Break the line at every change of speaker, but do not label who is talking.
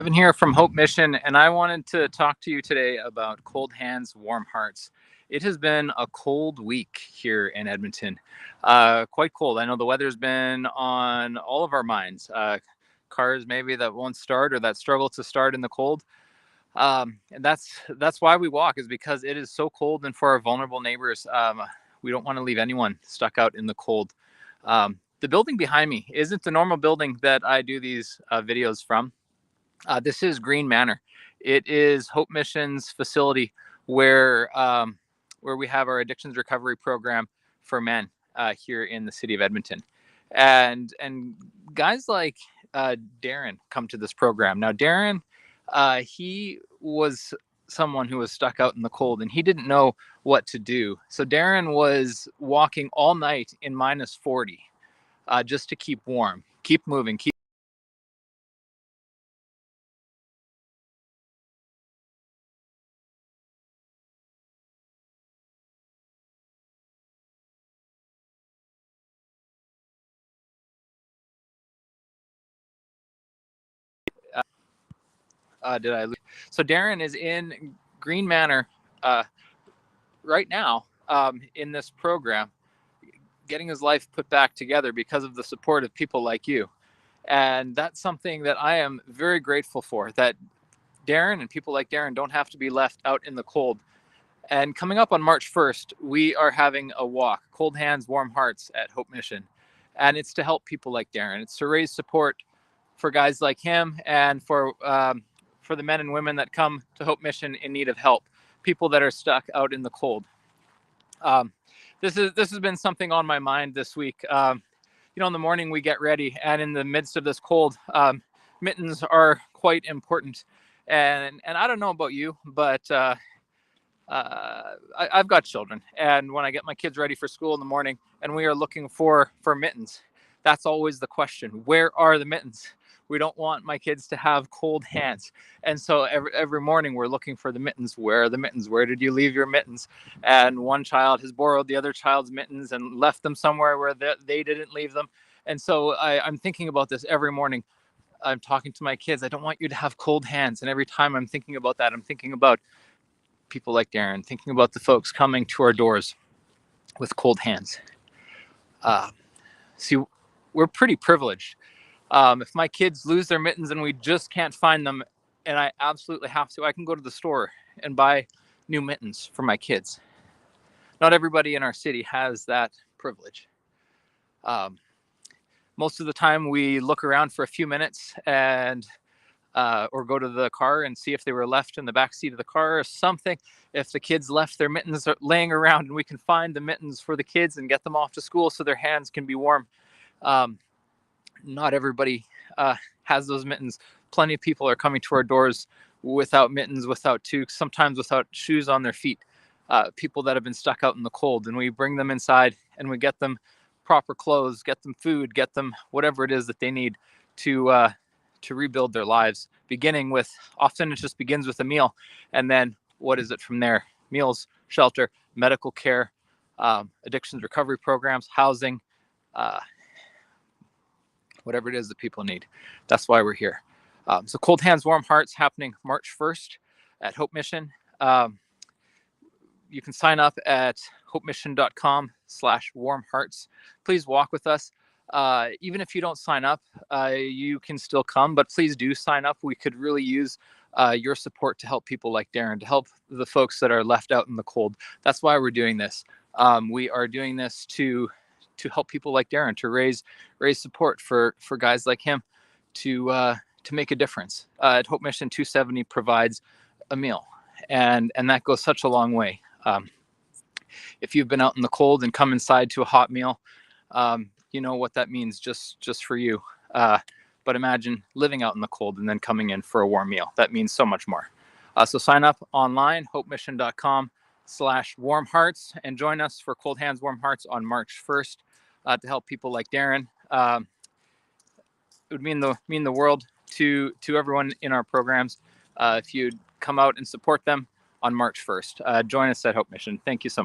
Evan here from Hope Mission, and I wanted to talk to you today about cold hands, warm hearts. It has been a cold week here in Edmonton, quite cold. I know the weather's been on all of our minds. Cars maybe that won't start or that struggle to start in the cold, and that's why we walk, is because it is so cold, and for our vulnerable neighbors, we don't want to leave anyone stuck out in the cold. The building behind me isn't the normal building that I do these videos from. This is Green Manor. It is Hope Mission's facility where we have our addictions recovery program for men here in the city of Edmonton, and guys like Darren come to this program. Now, Darren, he was someone who was stuck out in the cold, and he didn't know what to do. So Darren was walking all night in -40 just to keep warm, keep moving, keep. Did I lose? So Darren is in Green Manor uh, right now in this program, getting his life put back together because of the support of people like you. And that's something that I am very grateful for, that Darren and people like Darren don't have to be left out in the cold. And coming up on March 1st, we are having a walk, Cold Hands, Warm Hearts at Hope Mission. And it's to help people like Darren. It's to raise support for guys like him, and for the men and women that come to Hope Mission in need of help, people that are stuck out in the cold. This has been something on my mind this week. In the morning we get ready, and in the midst of this cold, mittens are quite important. And I don't know about you, but I've got children, and when I get my kids ready for school in the morning, and we are looking for mittens, that's always the question: where are the mittens? We don't want my kids to have cold hands, and so every morning we're looking for the mittens. Where are the mittens? Where did you leave your mittens? And one child has borrowed the other child's mittens and left them somewhere where they didn't leave them. And so I'm thinking about this every morning. I'm talking to my kids. I don't want you to have cold hands. And every time I'm thinking about that, I'm thinking about people like Darren, thinking about the folks coming to our doors with cold hands. Uh, See, we're pretty privileged. If my kids lose their mittens and we just can't find them, and I absolutely have to, I can go to the store and buy new mittens for my kids. Not everybody in our city has that privilege. Um, Most of the time, we look around for a few minutes and or go to the car and see if they were left in the back seat of the car or something. If the kids left their mittens laying around, and we can find the mittens for the kids and get them off to school so their hands can be warm. Um, Not everybody has those mittens. Plenty of people are coming to our doors without mittens, without toques, sometimes without shoes on their feet. People that have been stuck out in the cold, and we bring them inside and we get them proper clothes, get them food, get them whatever it is that they need to rebuild their lives. Beginning with, often it just begins with a meal, and then what is it from there? Meals, shelter, medical care, addictions recovery programs, housing, uh, whatever it is that people need. That's why we're here. So Cold Hands, Warm Hearts happening March 1st at Hope Mission. You can sign up at hopemission.com/warm hearts. Please walk with us. Even if you don't sign up, you can still come, but please do sign up. We could really use your support to help people like Darren, to help the folks that are left out in the cold. That's why we're doing this. We are doing this to help people like Darren, to raise support for guys like him, to make a difference. At Hope Mission, 270 provides a meal, and that goes such a long way. If you've been out in the cold and come inside to a hot meal, you know what that means just for you. But imagine living out in the cold and then coming in for a warm meal. That means so much more. So sign up online, hopemission.com/warm hearts, and join us for Cold Hands, Warm Hearts on March 1st to help people like Darren. It would mean the world to everyone in our programs if you'd come out and support them on March 1st. Join us at Hope Mission. Thank you so much.